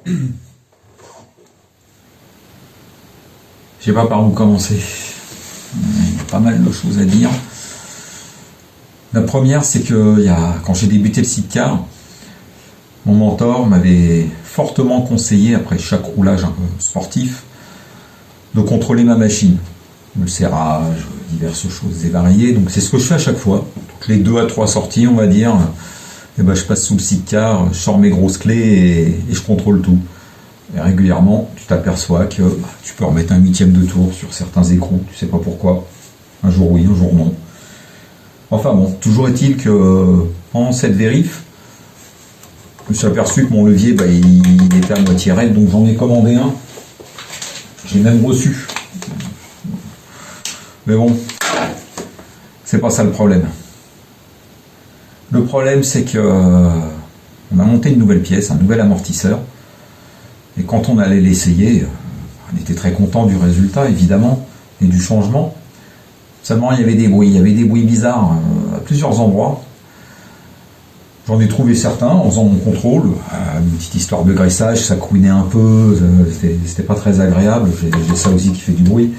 Je sais pas par où commencer. Il y a pas mal de choses à dire. La première, c'est que quand j'ai débuté le sidecar, mon mentor m'avait fortement conseillé, après chaque roulage un peu sportif, de contrôler ma machine. Le serrage, diverses choses et variées. Donc c'est ce que je fais à chaque fois. Toutes les 2 à 3 sorties, on va dire, et ben, je passe sous le sidecar, je sors mes grosses clés et je contrôle tout. Et régulièrement, tu t'aperçois que tu peux remettre un 1/8 de tour sur certains écrous, tu sais pas pourquoi. Un jour oui, un jour non. Enfin bon, toujours est-il que pendant cette vérif, je me suis aperçu que mon levier, il était à moitié raide, donc j'en ai commandé un. J'ai même reçu. Mais bon, c'est pas ça le problème. Le problème, c'est que on a monté une nouvelle pièce, un nouvel amortisseur. Et quand on allait l'essayer, on était très content du résultat, évidemment, et du changement. Seulement, il y avait des bruits bizarres à plusieurs endroits. J'en ai trouvé certains en faisant mon contrôle. Une petite histoire de graissage, ça couinait un peu, c'était pas très agréable. J'ai ça aussi qui fait du bruit.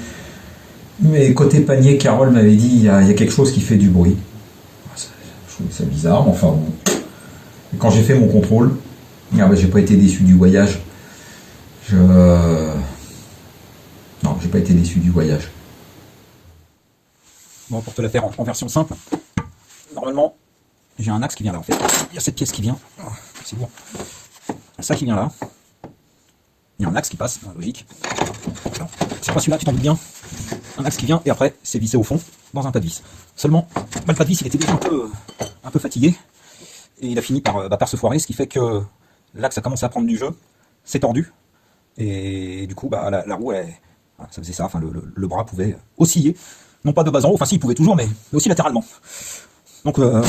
Mais côté panier, Carole m'avait dit il y a quelque chose qui fait du bruit. Je trouvais ça bizarre, mais enfin bon. Et quand j'ai fait mon contrôle, j'ai pas été déçu du voyage. Non, j'ai pas été déçu du voyage. Bon, pour te la faire en version simple, normalement, j'ai un axe qui vient là. En fait, il y a cette pièce qui vient. C'est bon. Ça qui vient là. Il y a un axe qui passe, logique. C'est pas celui-là, tu t'en doutes bien. Un axe qui vient et après, c'est vissé au fond dans un tas de vis. Seulement, le tas de vis, il était déjà un peu fatigué et il a fini par se foirer, ce qui fait que l'axe a commencé à prendre du jeu, c'est tordu. Et du coup, la roue, ça faisait ça, enfin, le bras pouvait osciller, non pas de bas en haut, enfin si, il pouvait toujours, mais aussi latéralement. Donc, on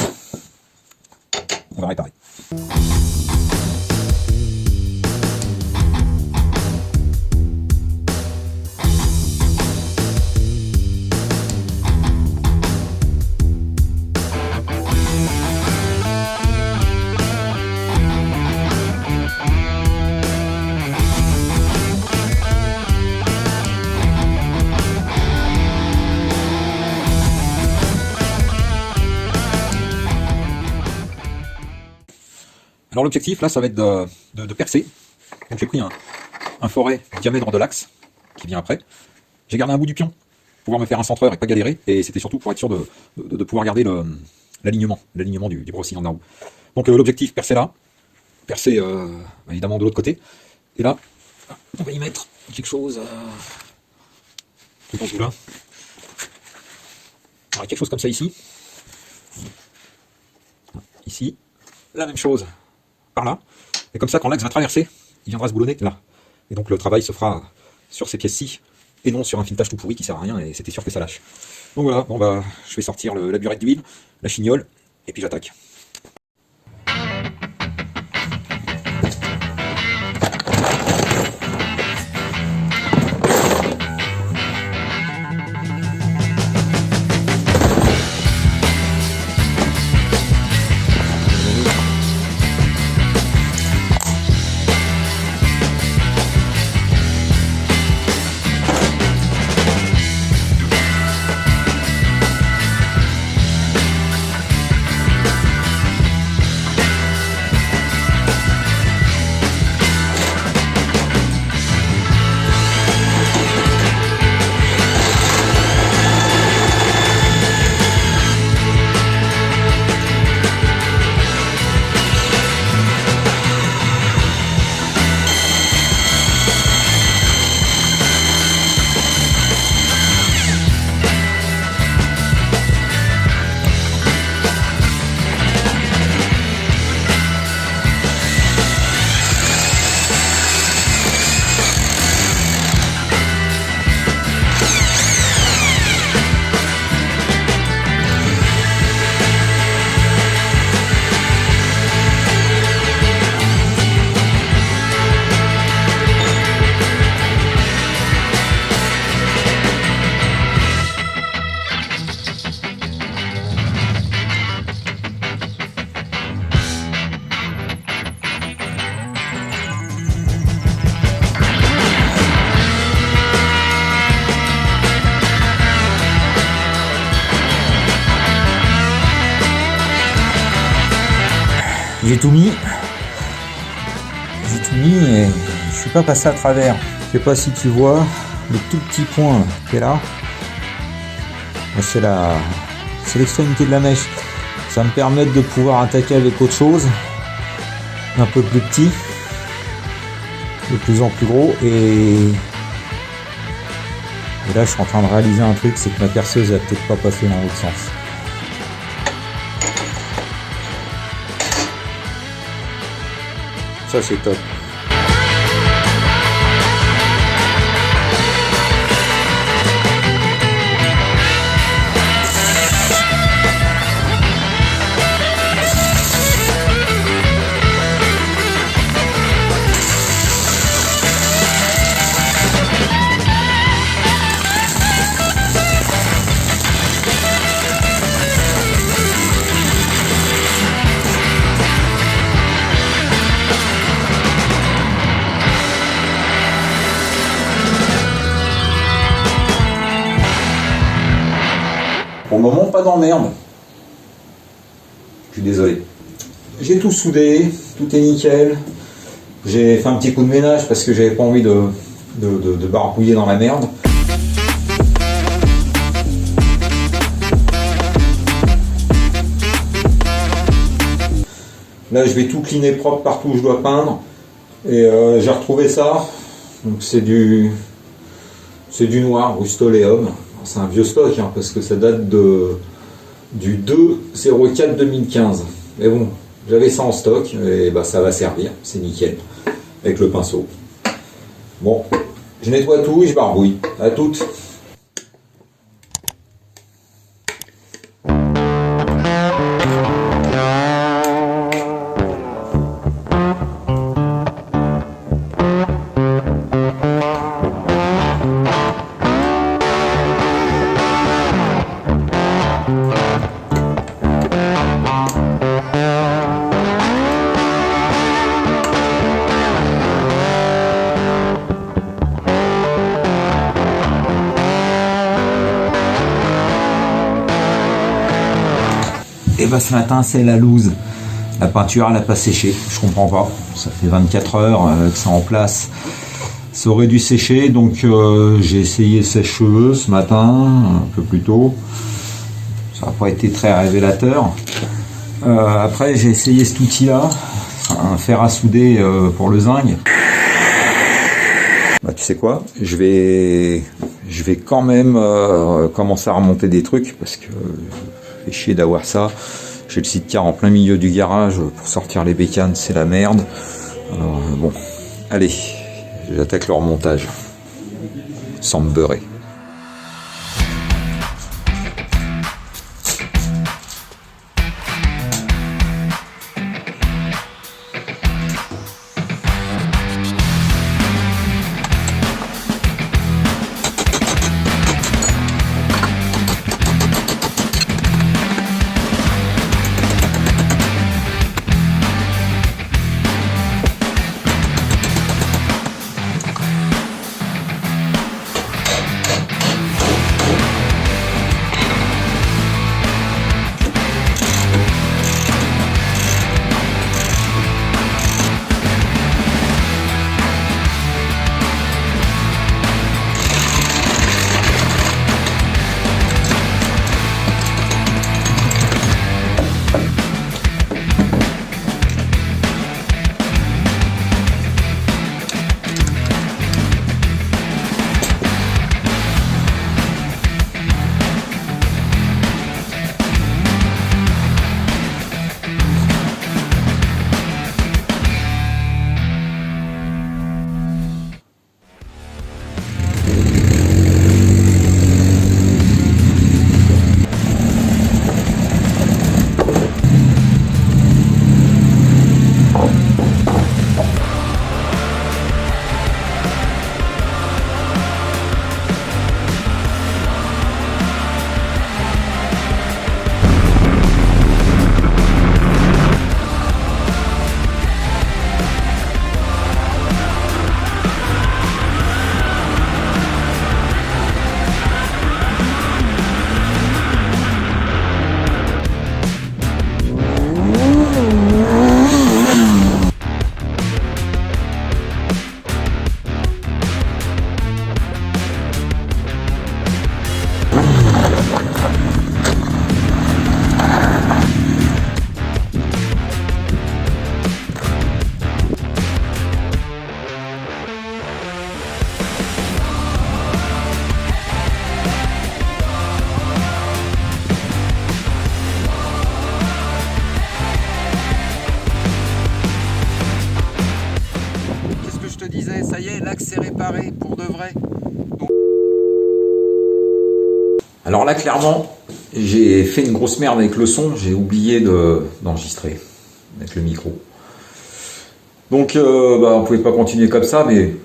va réparer. Alors l'objectif là, ça va être de percer. Donc j'ai pris un forêt diamètre de l'axe qui vient après. J'ai gardé un bout du pion pour pouvoir me faire un centreur et pas galérer. Et c'était surtout pour être sûr de pouvoir garder l'alignement du brossillon de la roue. Donc l'objectif, percer là, percer évidemment de l'autre côté. Et là, on va y mettre quelque chose tout en dessous là. Alors, quelque chose comme ça ici. Ici, la même chose. Par là, et comme ça quand l'axe va traverser, il viendra se boulonner là. Et donc le travail se fera sur ces pièces-ci, et non sur un filetage tout pourri qui sert à rien, et c'était sûr que ça lâche. Donc voilà, je vais sortir la burette d'huile, la chignole, et puis j'attaque. J'ai tout mis. Et je suis pas passé à travers. Je sais pas si tu vois le tout petit point qui est là. C'est l'extrémité de la mèche. Ça me permet de pouvoir attaquer avec autre chose, un peu plus petit, de plus en plus gros. Et là, je suis en train de réaliser un truc, c'est que ma perceuse a peut-être pas passé dans l'autre sens. Ça, c'est top. Pour le moment, pas d'emmerde. Je suis désolé. J'ai tout soudé, tout est nickel. J'ai fait un petit coup de ménage parce que j'avais pas envie de barbouiller dans la merde. Là, je vais tout cleaner propre partout où je dois peindre. Et j'ai retrouvé ça. Donc c'est du noir, Rustoleum. C'est un vieux stock hein, parce que ça date du 2/04/2015. Mais bon, j'avais ça en stock et bah ça va servir, c'est nickel. Avec le pinceau. Bon, je nettoie tout et je barbouille. À toutes. Et bah ce matin c'est la loose. La peinture elle n'a pas séché, je comprends pas. Ça fait 24 heures que c'est en place. Ça aurait dû sécher, donc j'ai essayé sèche-cheveux ce matin, un peu plus tôt. Ça n'a pas été très révélateur. Après j'ai essayé cet outil là, un fer à souder pour le zinc. Bah, tu sais quoi, je vais quand même commencer à remonter des trucs parce que fait chier d'avoir ça. J'ai le sidecar en plein milieu du garage pour sortir les bécanes, c'est la merde. Alors, bon, allez, j'attaque le remontage sans me beurrer. l'axe est réparé pour de vrai. Alors là, clairement, j'ai fait une grosse merde avec le son. J'ai oublié d'enregistrer avec le micro. Donc, on pouvait pas continuer comme ça, mais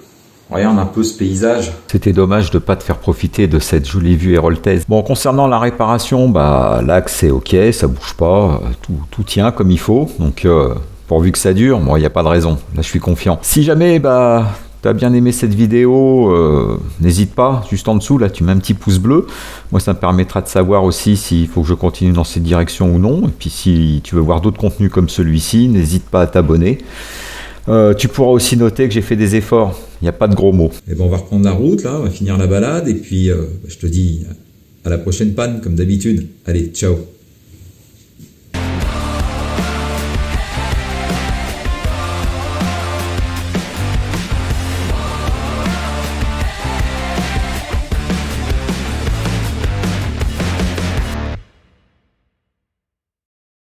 regarde un peu ce paysage. C'était dommage de pas te faire profiter de cette jolie vue héroltaise. Bon, concernant la réparation, l'axe c'est ok, ça bouge pas, tout tient comme il faut. Donc, pourvu que ça dure, il n'y a pas de raison. Là, je suis confiant. Si jamais, t'as bien aimé cette vidéo, n'hésite pas, juste en dessous, là, tu mets un petit pouce bleu. Moi, ça me permettra de savoir aussi s'il faut que je continue dans cette direction ou non. Et puis, si tu veux voir d'autres contenus comme celui-ci, n'hésite pas à t'abonner. Tu pourras aussi noter que j'ai fait des efforts. Il n'y a pas de gros mots. Et on va reprendre la route, là, on va finir la balade. Et puis, je te dis à la prochaine panne, comme d'habitude. Allez, ciao.